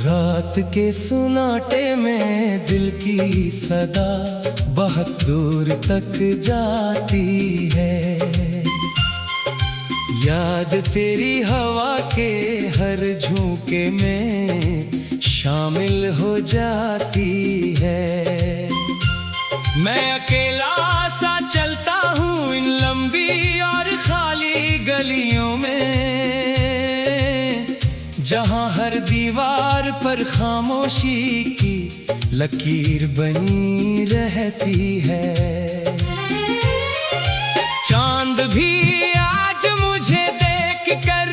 रात के सुनाटे में दिल की सदा बहुत दूर तक जाती है। याद तेरी हवा के हर झोंके में शामिल हो जाती है। मैं अकेला सा चलता हूँ इन लंबी और खाली गलियों में, जहाँ हर दीवार पर खामोशी की लकीर बनी रहती है। चांद भी आज मुझे देखकर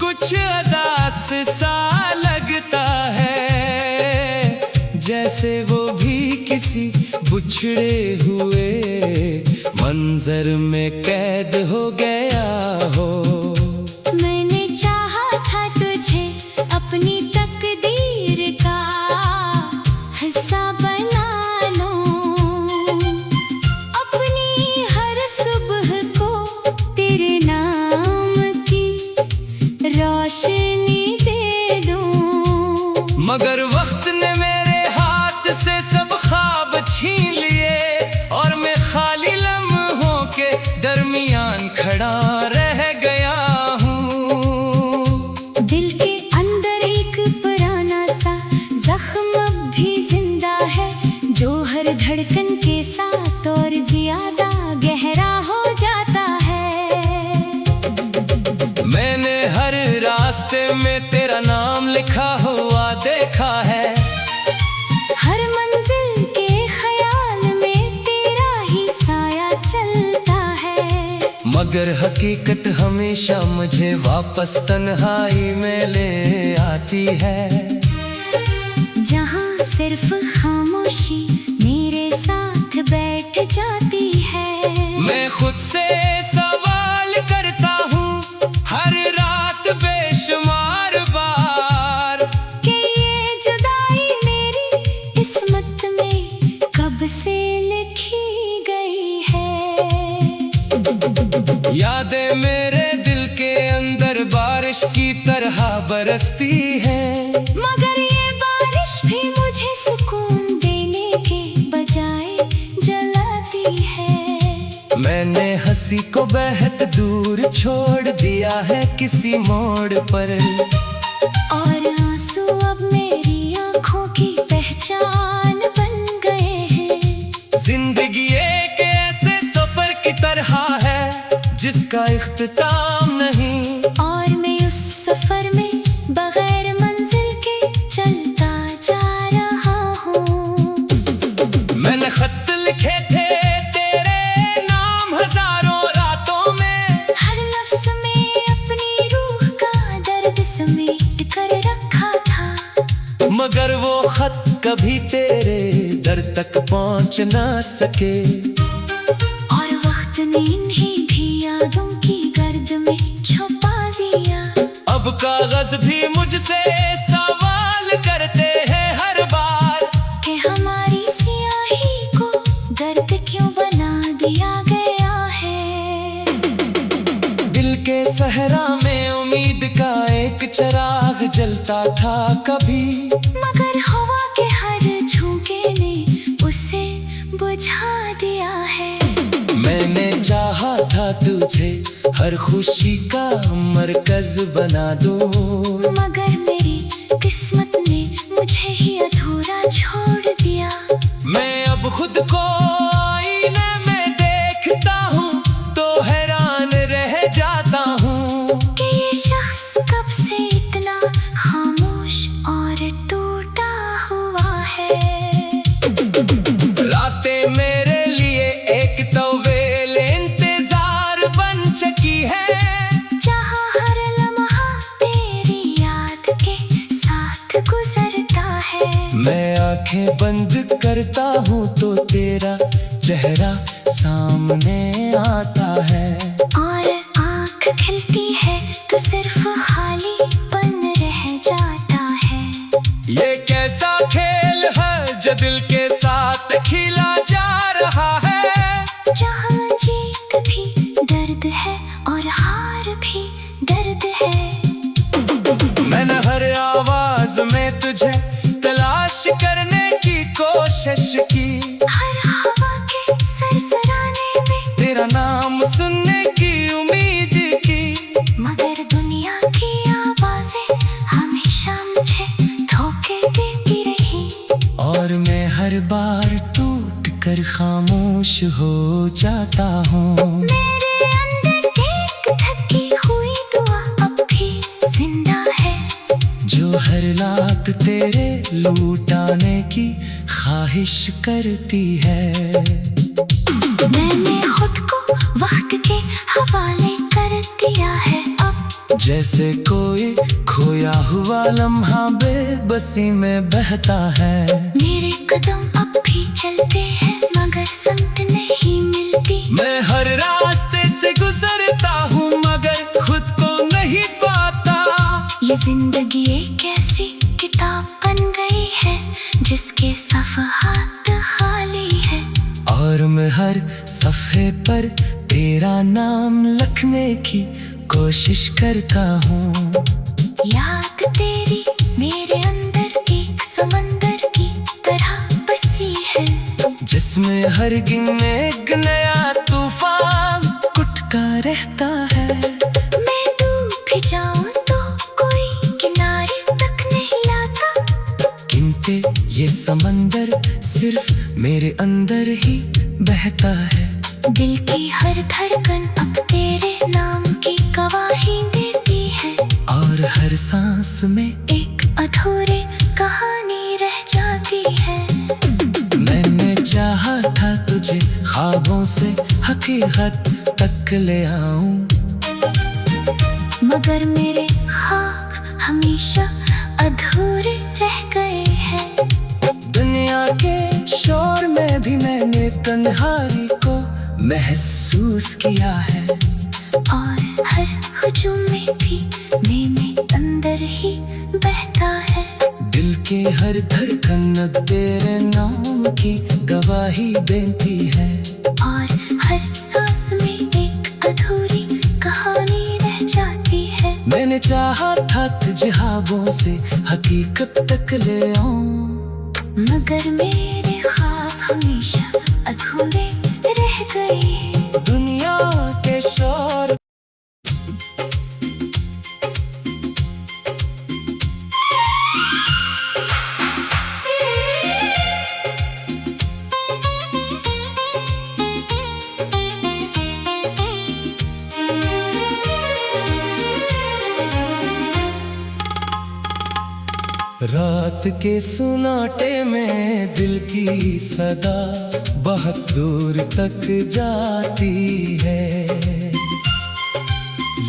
कुछ उदास सा लगता है, जैसे वो भी किसी बिछड़े हुए मंजर में कैद हो गया हो। अपनी तकदीर का हिस्सा बना लो, अपनी हर सुबह को तेरे नाम की रोशनी दे दूं। मगर वक्त ने मेरे हाथ से सब ख्वाब छीन लिए और मैं खाली लम्हों के दरमियान खड़ा रह गया हूँ। दिल के धड़कन के साथ और ज्यादा गहरा हो जाता है। मैंने हर रास्ते में तेरा नाम लिखा हुआ देखा है। हर मंजिल के ख्याल में तेरा ही साया चलता है। मगर हकीकत हमेशा मुझे वापस तन्हाई में ले आती है, जहाँ सिर्फ खामोशी मेरे साथ बैठ जाती है। मैं खुद से सवाल करता हूँ हर रात बेशुमार बार कि ये जुदाई मेरी किस्मत में कब से लिखी गई है। यादें मेरे दिल के अंदर बारिश की तरह बरसती है, मगर ये बारिश भी मुझे सुकून देने के बजाय जलाती है। मैंने हंसी को बहत दूर छोड़ दिया है किसी मोड़ पर, और आंसू अब मेरी आंखों की पहचान बन गए हैं। जिंदगी एक ऐसे सफर की तरह है जिसका इख्तिताम नहीं, और मैं उस सफर में बगैर मंजिल के चलता जा रहा हूँ। मैंने खत लिखे थे तेरे नाम हजारों रातों में, हर लफ्ज़ में अपनी रूह का दर्द समेट कर रखा था। मगर वो खत कभी तेरे दर तक पहुंच ना सके, और वक्त ने इन्हीं भी यादों की गर्द में छुपा दिया। अब कागज भी मुझसे सवाल करते हैं हर बार कि हमारी स्याही को दर्द क्यों बना दिया गया है। दिल के सहरा में उम्मीद का एक चिराग जलता था कभी, मगर हवा के हर झोंके ने उसे बुझा दिया है। मैंने चाहा था तुझे हर खुशी का मरकज बना दूं, मगर मेरी किस्मत ने मुझे ही अधूरा छोड़ दिया। मैं अब खुद को आईने में देखता हूँ तो हैरान रह जाता हूँ कि ये शख्स कब से इतना खामोश और टूटा हुआ है। रातें मेरे लिए एक तवील इंतजार बन चुकी है, जहाँ हर लम्हा तेरी याद के साथ गुजरता है। मैं आंखें बंद करता हूँ तो तेरा चेहरा सामने आता है, और आँख खिलती भी दर्द है। मैंने हर आवाज में तुझे तलाश करने की कोशिश की, हर हवा के सरसराने में तेरा नाम सुनने की उम्मीद की, मगर दुनिया की आवाजें हमेशा मुझे धोखे देती रही। और मैं हर बार टूट कर खामोश हो जाता हूँ। मेरे अंदर एक थकी हुई दुआ अब भी जिंदा है, जो हर रात तेरे लूटाने की ख्वाहिश करती है। मैंने खुद को वक्त के हवाले कर दिया है अब, जैसे कोई खोया हुआ लम्हा बेबसी में बहता है। मेरे कदम अब भी चलते हैं मगर समत नहीं मिलती। मैं हर रास्ते से गुजरता हूँ मगर खुद को नहीं पाता। ये जिंदगी एक ऐसी किताब बन गई है जिसके सफ़हात खाली है, और मैं हर सफ़े पर तेरा नाम लिखने की कोशिश करता हूँ। याद तेरी मेरे अंदर एक समंदर की तरह बसी है, जिसमें हर गिन एक नया तूफान कुटका रहता है। मैं डूब भी जाऊं तो कोई किनारे तक नहीं लाता, गिनते ये समंदर सिर्फ मेरे अंदर ही बहता है। दिल की हर धड़कन अब तेरे नाम की गवाही देती है, और हर सांस में एक अधूरी कहानी रह जाती है। मैंने चाहा था तुझे ख्वाबों से हकीकत तक ले आऊं, मगर मेरे ख्वाब हमेशा अधूरे रह गए हैं। दुनिया के शोर में भी मैंने तन्हाई को महसूस किया है, और हर हुजूम में भी मैंने अंदर ही बहता है। दिल की हर धड़कन अब तेरे नाम की गवाही देती है, और हर सांस में एक अधूरी कहानी रह जाती है। मैंने चाहा था तुझे ख्वाबों से हकीकत तक ले आऊं, मगर मेरे ख्वाब हमेशा अधूरे रह गए। दुनिया के शोर रात के सुनाटे में दिल की सदा बहुत दूर तक जाती है।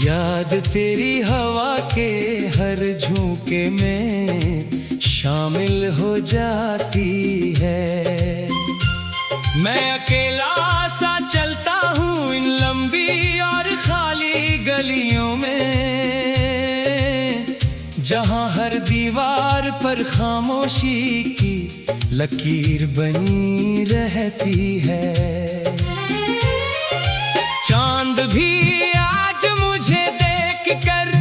याद तेरी हवा के हर झोंके में शामिल हो जाती है। मैं अकेला सा चलता हूँ इन लंबी और खाली गलियों में, जहाँ हर दीवार पर खामोशी की लकीर बनी रहती है। चांद भी आज मुझे देख कर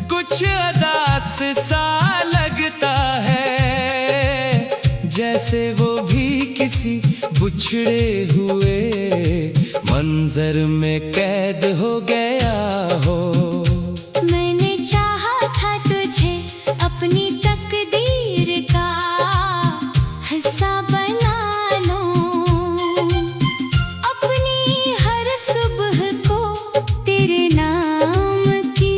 कुछ अदास सा लगता है, जैसे वो भी किसी बिछड़े हुए मंजर में कैद हो गया हो। मैंने चाहा था तुझे अपनी तकदीर का हिस्सा बना लूं, अपनी हर सुबह को तेरे नाम की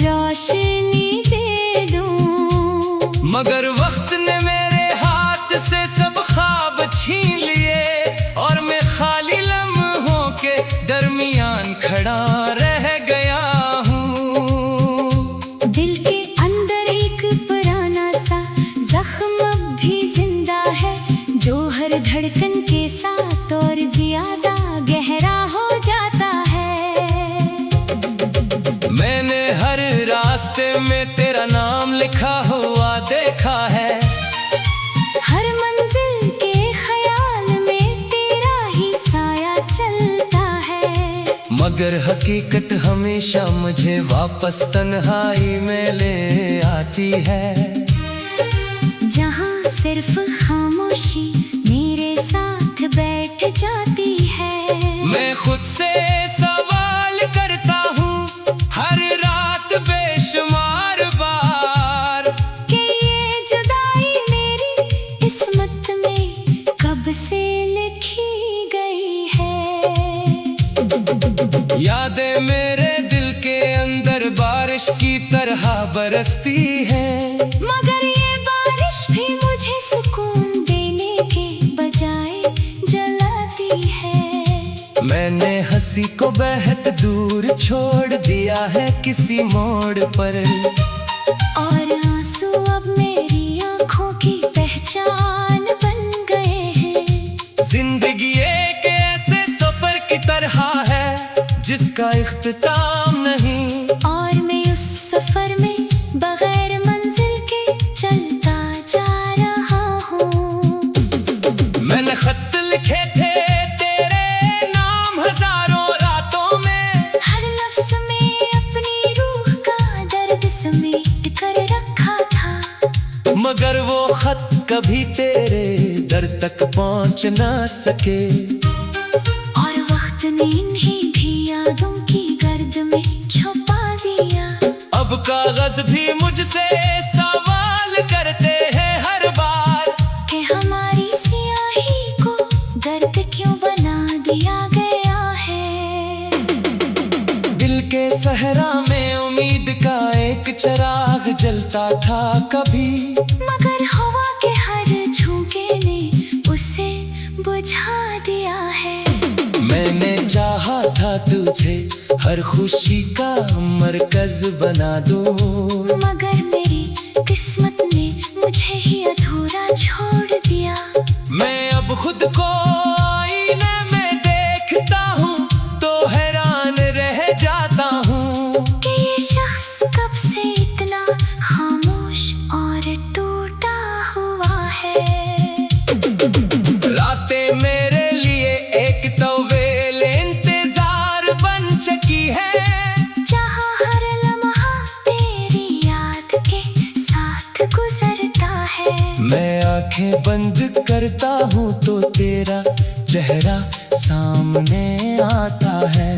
रोशनी दे दूं। मगर वक्त ने मेरे हाथ से सब ख्वाब छीन लिए, और मैं खाली लम्हों के दरमियान खड़ा रह गया हूँ। दिल के अंदर एक पुराना सा जख्म अब भी जिंदा है, जो हर धड़कन के साथ और ज्यादा गहरा हो जाता है। मैंने हर रास्ते में तेरा नाम लिखा हुआ देखा है, हर मंजिल के ख्याल में तेरा ही साया चलता है। मगर हकीकत हमेशा मुझे वापस तन्हाई में ले आती है। जहाँ सिर्फ खामोशी मेरे साथ बैठ जाती है। मैं खुद से सवाल करता हूँ हर रात बेशुमार बार कि ये जुदाई मेरी किस्मत में कब से लिखी गई है। यादें मेरे दिल के अंदर बारिश की तरह बरसती हैं, मगर ये बारिश भी मुझे सुकून देने के बजाय जलाती है। मैंने हंसी को बेहद दूर छोड़ दिया है किसी मोड़ पर, और आंसू अब मेरी आंखों की पहचान बन गए हैं। जिंदगी एक ऐसे सफर की तरह है जिसका इख्तिताम नहीं, और मैं उस सफर में बगैर मंजिल के चलता जा रहा हूँ। मैंने खत लिखे थे तेरे नाम हजारों रातों में, हर लफ्ज में अपनी रूह का दर्द समेट कर रखा था, मगर वो खत कभी तेरे दर तक पहुंच ना सके। और वक्त ने इन्हें भी यादों की गर्द में छुपा दिया। अब कागज भी मुझसे सवाल करते हैं हर बार कि हमारी स्याही को दर्द क्यों बना दिया गया है। दिल के सहरा में उम्मीद का एक चिराग जलता था कभी, मगर हवा के हर झोंके ने उसे बुझा दिया है। मैंने चाहा था तुझे हर खुशी का मरकज बना दूं, मगर मेरी किस्मत ने मुझे ही अधूरा छोड़ दिया। मैं अब खुद को आईने में देखता हूँ तो हैरान रह जाता हूँ कि ये शख्स कब से इतना खामोश और टूटा हुआ है। रातें मेरे लिए एक तवील इंतजार बन चुकी है, जहाँ हर लम्हा तेरी याद के साथ गुजरता है। मैं आंखें बंद करता हूँ तो तेरा चेहरा सामने आता है,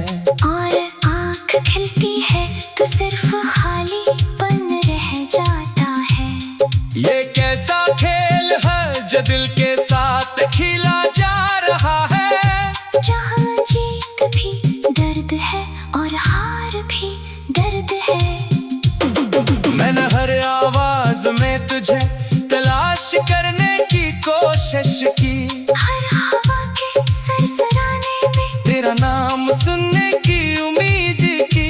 और आँख खिलती है तो सिर्फ खालीपन रह जाता है। ये कैसा खेल है जो दिल के साथ खेला जा रहा है, जहाँ जीत भी दर्द है और हार भी दर्द है। मैंने हर आवाज में तुझे तलाश करने की कोशिश की, हर हवा के सरसराने में तेरा नाम सुनने की उम्मीद की,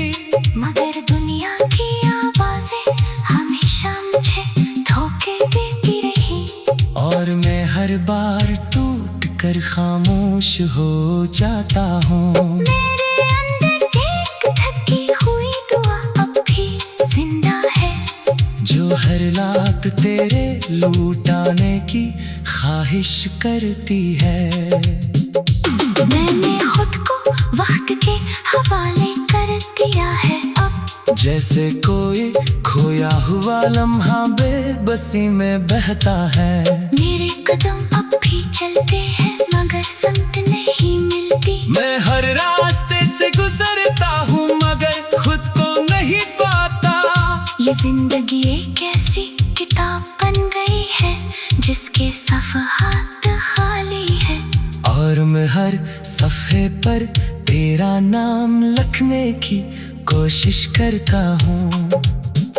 मगर दुनिया की आवाजें हमेशा मुझे धोखे देती रही। और मैं हर बार टूट कर खामोश हो जाता हूँ। मेरे अंदर एक थकी हुई दुआ अब भी जिंदा है, जो हर रात तेरे लूटाने की ख्वाहिश करती है। मैंने खुद को वक्त के हवाले कर दिया है अब, जैसे कोई खोया हुआ लम्हा बेबसी में बहता है। मेरे कदम अब भी चलते हैं मगर समत नहीं मिलती। मैं हर रास्ते से गुजरता हूँ मगर खुद को नहीं पाता। ये जिंदगी एक ऐसी किताब बन गई है जिसके सफ़हात खाली है, और मैं हर सफ़े पर तेरा नाम लिखने की कोशिश करता हूँ।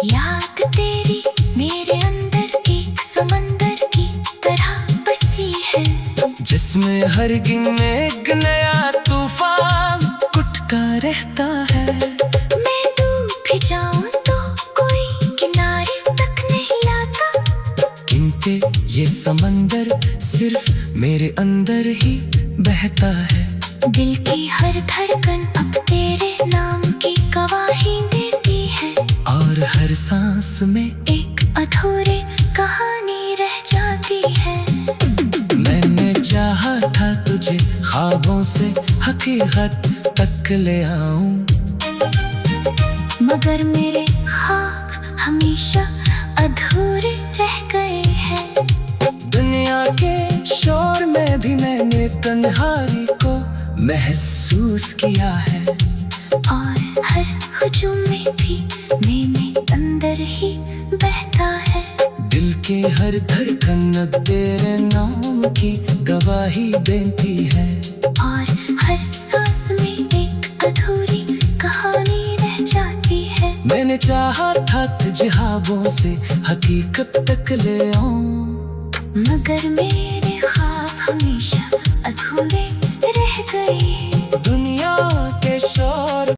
याद तेरी मेरे अंदर एक समंदर की तरह बसी है, जिसमें हर गिन में एक नया तूफान कुटका रहता है। मैं डूब भी जाऊं तो कोई किनारे तक नहीं लाता, किंतु ये समंदर सिर्फ मेरे अंदर ही बहता है। दिल की हर धड़कन अब तेरे नाम की गवाही देती है, और हर सांस में एक अधूरी कहानी रह जाती है। मैंने चाहा था तुझे ख्वाबों से हकीकत तक ले आऊं। मगर मेरे ख्वाब हमेशा अधूरे रह गए हैं। दुनिया के शोर में भी मैंने तन्हाई को महसूस किया है। और हर हुजूम में भी मैंने अंदर ही बहता है। दिल की हर धड़कन अब तेरे नाम की गवाही देती है। और हर सांस में एक अधूरी कहानी रह जाती है। मैंने चाहा था तुझे ख्वाबों से हकीकत तक ले आऊं। मगर मेरे ख्वाब हमेशा अधूरे रह गए। दुनिया के शोर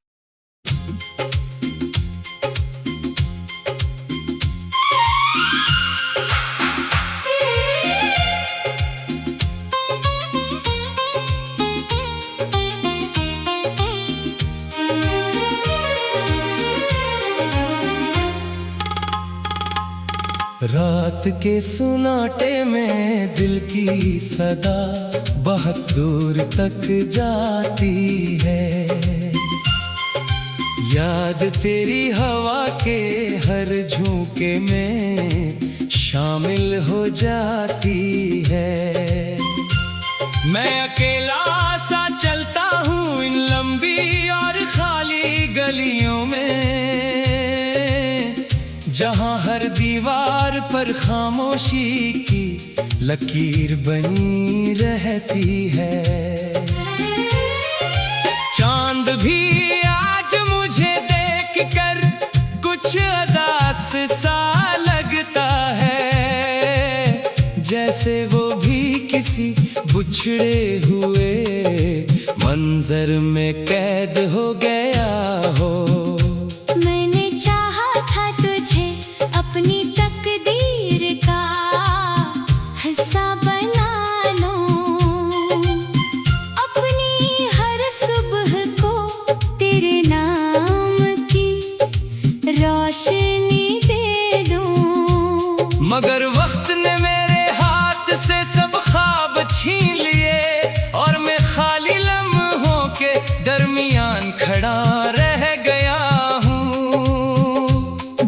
रात के सुनाटे में दिल की सदा बहुत दूर तक जाती है। याद तेरी हवा के हर झोंके में शामिल हो जाती है। मैं अकेला सा चलता हूँ इन लंबी और खाली गलियों में, जहाँ हर दीवार पर खामोशी की लकीर बनी रहती है। चांद भी आज मुझे देखकर कुछ अदास सा लगता है, जैसे वो भी किसी बिछड़े हुए मंजर में कैद हो गया हो। मैंने चाहा था तुझे अपनी तकदीर का हिस्सा बना लूं। अपनी हर सुबह को तेरे नाम की रोशनी दे दूं। मगर वक्त ने मेरे हाथ से सब ख्वाब छीन लिए और मैं खाली लम्हों के दरमियान खड़ा रह गया हूँ।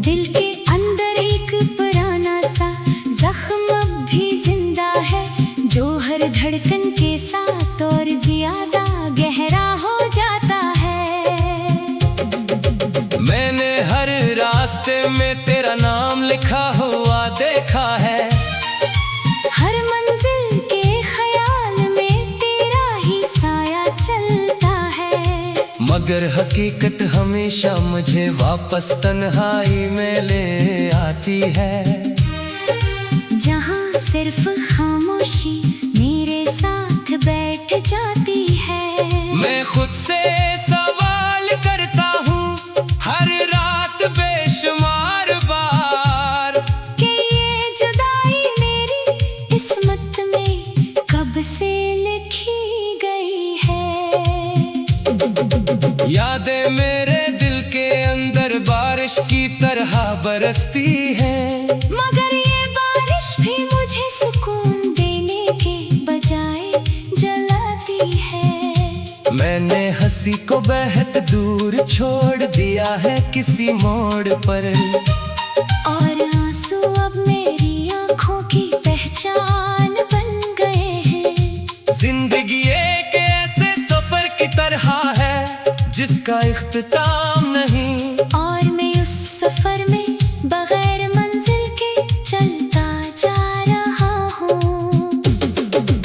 दिल के अंदर एक पुराना सा जख्म अब भी जिंदा है, जो हर धड़कन के साथ और ज्यादा गहरा हो जाता है। मैंने हर रास्ते में तेरा नाम लिखा हुआ देखा है। हर मंजिल के ख्याल में तेरा ही साया चलता है। मगर हकीकत हमेशा मुझे वापस तन्हाई में ले आती है, जहाँ सिर्फ खामोशी मेरे साथ बैठ जाती है। मैं खुद से सवाल करता हूँ हर रात बेशुमार बार कि ये जुदाई मेरी किस्मत में कब से लिखी गई है। यादें मेरे दिल के अंदर बारिश की तरह बरसती है। मगर ये बारिश भी मुझे सुकून देने के बजाय जलाती है। मैंने हंसी को बेहद दूर छोड़ दिया है किसी मोड़ पर, और आंसू अब मेरी आंखों की पहचान बन गए हैं। जिंदगी एक ऐसे सफर की तरह है जिसका इख्तिताम नहीं, और मैं उस सफर में बगैर मंजिल के चलता जा रहा हूँ।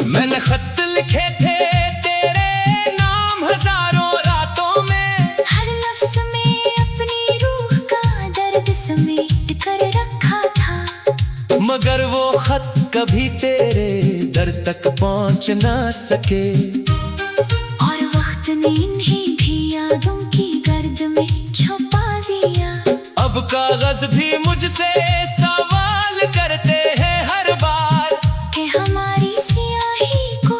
मैंने खत लिखे थे तेरे नाम हजारों रातों में, हर लफ्ज में अपनी रूह का दर्द समेट कर रखा था। मगर वो खत कभी तेरे दर तक पहुंच ना सके। और वक्त ने इन्हें भी यादों की गर्द में छुपा दिया। अब कागज भी मुझसे सवाल करते हैं हर बार कि हमारी सियाही को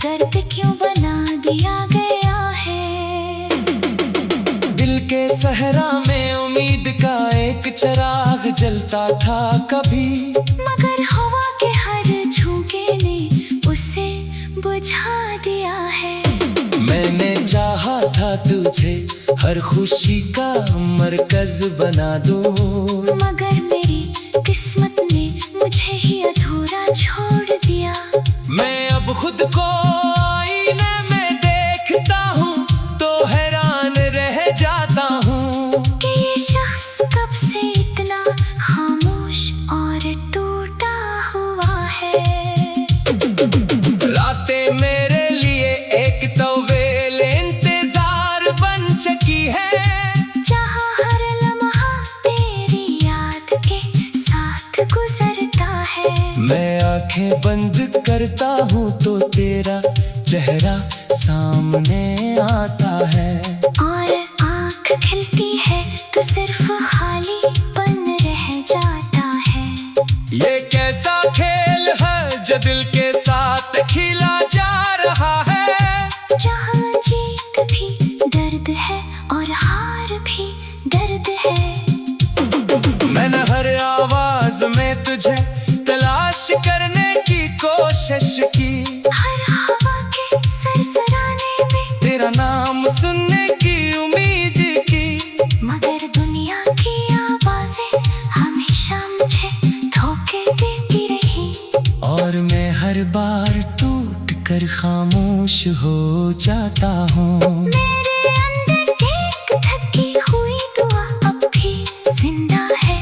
दर्द क्यों बना दिया गया है। दिल के सहरा में उम्मीद का एक चिराग जलता था कभी, मगर हवा के हर झोंके ने उसे बुझा दिया है। मैंने चाहा था तुझे हर खुशी का मरकज बना दूं, मगर मेरी किस्मत ने मुझे ही अधूरा छोड़ दिया। मैं अब खुद को आईने में देखता हूँ तो हैरान रह जाता हूँ कि ये शख्स कब से इतना खामोश और टूटा हुआ है। रातें मेरे लिए एक तवेल इंतजार बन चुकी है, जहाँ हर लम्हा तेरी याद के साथ गुजरता है। मैं आंखें बंद करता हूँ तो तेरा चेहरा सामने आता है, और आँख खिलती है तो सिर्फ खालीपन रह जाता है। ये कैसा खेल है जो दिल के साथ खेला जा रहा है, जहाँ जीत भी दर्द है और हार भी दर्द है। मैंने हर आवाज में तुझे तलाश करने की कोशिश की, हर हवा के सरसराने में तेरा नाम सुनने की उम्मीद की, मगर दुनिया की आवाजें हमेशा मुझे धोखे देती रही। और मैं हर बार टूट कर खामोश हो जाता हूँ। मेरे अंदर एक थकी हुई दुआ अब भी जिंदा है,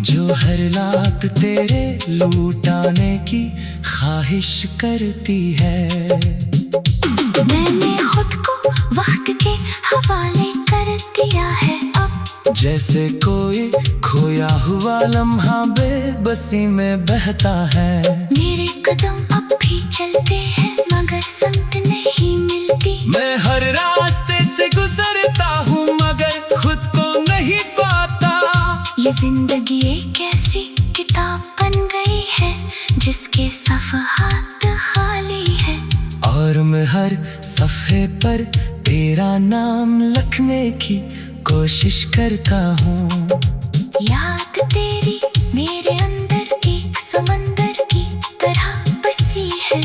जो हर रात तेरे लूटाने की ख्वाहिश करती है। मैंने खुद को वक्त के हवाले कर दिया है अब, जैसे कोई खोया हुआ लम्हा बेबसी में बहता है। मेरे कदम अब भी चलते हैं मगर समत नहीं मिलती। मैं हर रास्ते से गुजरता हूँ मगर खुद को नहीं पाता। ये जिंदगी एक ऐसी किताब बन गई है जिसके सफ़हात खाली है, और मैं हर सफ़े पर तेरा नाम लिखने की कोशिश करता हूँ। याद तेरी मेरे अंदर एक समंदर की तरह बसी है,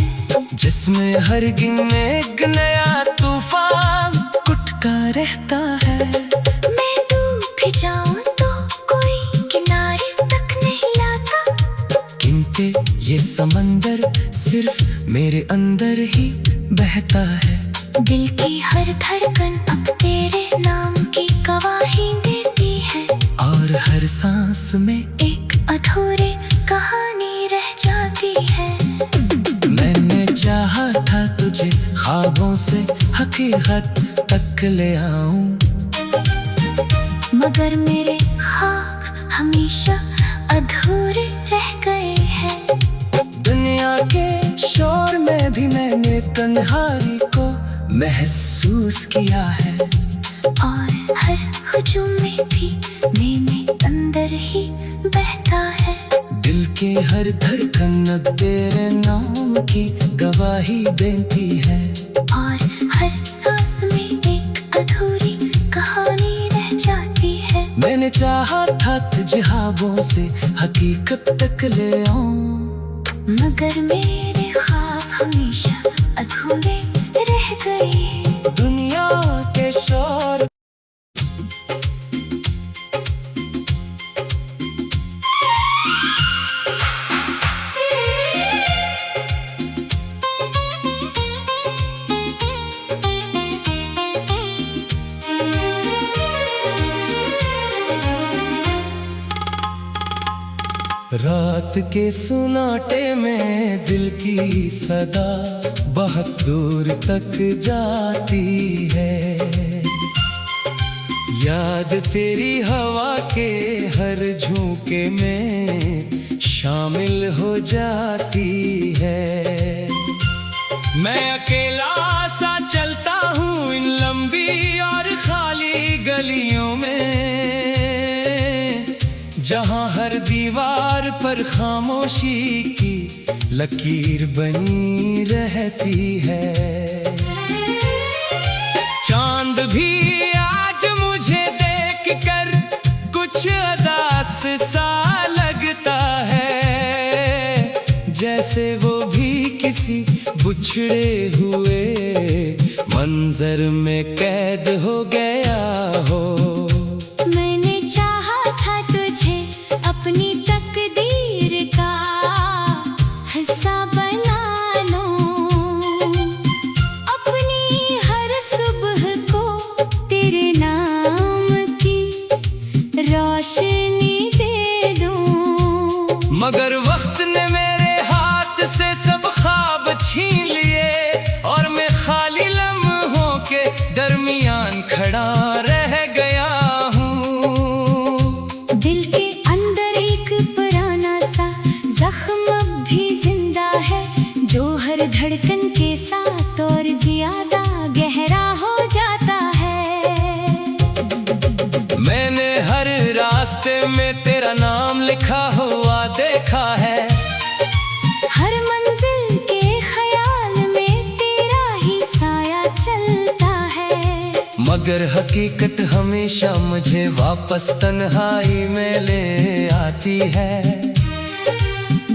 जिसमें हर गिन में एक नया तूफान कुटका रहता है। मैं डूब भी जाऊं तो कोई किनारे तक नहीं लाता, किंतु ये समंदर सिर्फ मेरे अंदर ही बहता है। दिल की हर धड़कन अब तेरे नाम की गवाही देती है, और हर सांस में एक अधूरी कहानी रह जाती है। मैंने चाहा था तुझे ख्वाबों से हकीकत तक ले आऊं, मगर मेरे ख्वाब हमेशा अधूरे रह गए हैं। दुनिया के शोर में भी मैंने तन्हाई को महसूस किया है, और हर हुजूम में भी मैंने अंदर ही बहता है। दिल के हर धड़कन अब तेरे नाम की गवाही देती है, और हर सांस में एक अधूरी कहानी रह जाती है। मैंने चाहा था तुझे ख्वाबों से हकीकत तक ले आऊं, मगर मेरे ख्वाब हमेशा अधूरे रह गए। दुनिया के शोर रात के सुनाटे में दिल की सदा बहुत दूर तक जाती है। याद तेरी हवा के हर झोंके में शामिल हो जाती है। मैं अकेला सा चलता हूँ इन लंबी और खाली गलियों में, जहाँ हर दीवार पर खामोशी की लकीर बनी रहती है। चांद भी आज मुझे देख कर कुछ अदास सा लगता है, जैसे वो भी किसी बिछड़े हुए मंजर में कैद हो गया हो। मैंने चाहा था तुझे अपनी तकदीर का हिस्सा बना लूं, अपनी हर सुबह को तेरे नाम की रोशनी दे दूं। मगर वक्त ने मेरे हाथ से सब ख्वाब छीन लिए और मैं खाली लम्हों के दरमियान खड़ा रह गया हूँ। दिल के अंदर एक पुराना सा जख्म अब भी जिंदा है, जो हर धड़कन के साथ और ज्यादा गहरा हो जाता है। मैंने हर रास्ते में तेरा नाम लिखा हुआ देखा है, हर मंजिल के ख्याल में तेरा ही साया चलता है। मगर हकीकत हमेशा मुझे वापस तन्हाई में ले आती है,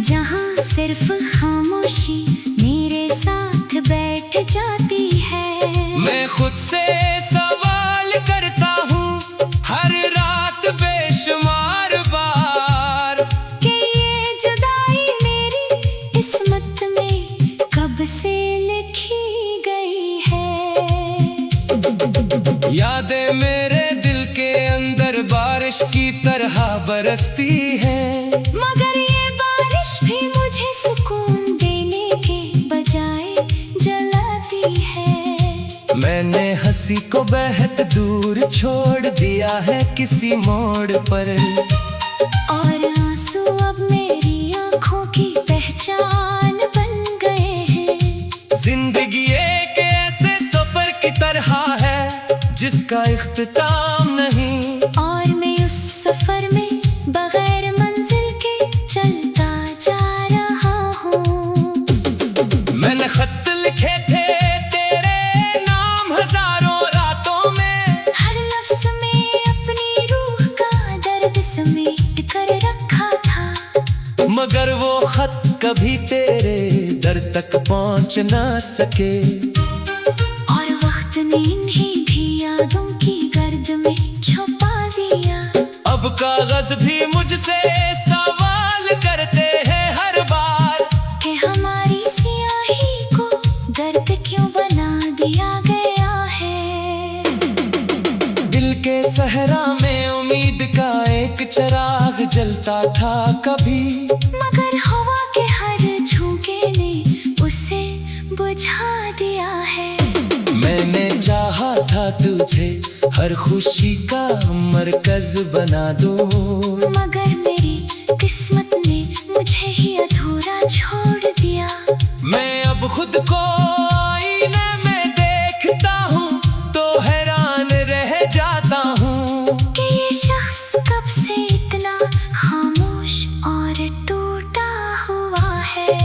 जहाँ सिर्फ खामोशी मेरे साथ बैठ जाती है। मैं खुद से सवाल करता हूँ हर रात बेशुमार बार कि ये जुदाई मेरी किस्मत में कब से लिखी गई है। यादें मेरे दिल के अंदर बारिश की तरह बरसती है, मगर ये बारिश भी मुझे सुकून देने के बजाय जलाती है। मैंने हंसी को बहत दूर छोड़ दिया है किसी मोड़ पर, और आंसू अब मेरी आंखों की पहचान बन गए हैं। जिंदगी एक ऐसे सफर की तरह है जिसका इख्तिताम नहीं, और मैं उस सफर में बगैर मंजिल के चलता जा रहा हूँ। मैंने खत लिखे थे तेरे नाम हजारों रातों में, हर लफ्ज में अपनी रूह का दर्द समेट कर रखा था, मगर वो खत कभी तेरे दर तक पहुंच ना सके। और वक्त ने इन्हें भी यादों की गर्द में छुपा दिया। अब कागज भी मुझसे सवाल करते हैं हर बार कि हमारी स्याही को दर्द क्यों बना दिया गया है। दिल के सहरा में उम्मीद का एक चिराग जलता था कभी, मगर हवा के हर झोंके ने उसे बुझा दिया है। मैंने चाहा था तुझे हर खुशी का मरकज बना दो, मगर मेरी किस्मत ने मुझे ही अधूरा छोड़ दिया। मैं अब खुद को आईने में देखता हूँ तो हैरान रह जाता हूँ कि ये शख्स कब से इतना खामोश और टूटा हुआ है।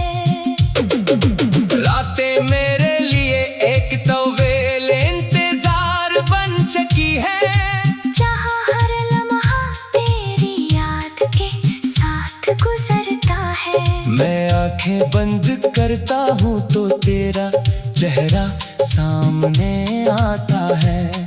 रातें मेरे लिए एक तवेल इंतजार बन चुकी है, जहाँ हर लम्हा तेरी याद के साथ गुजरता है। मैं आंखें बंद करता हूँ तो तेरा चेहरा सामने आता है।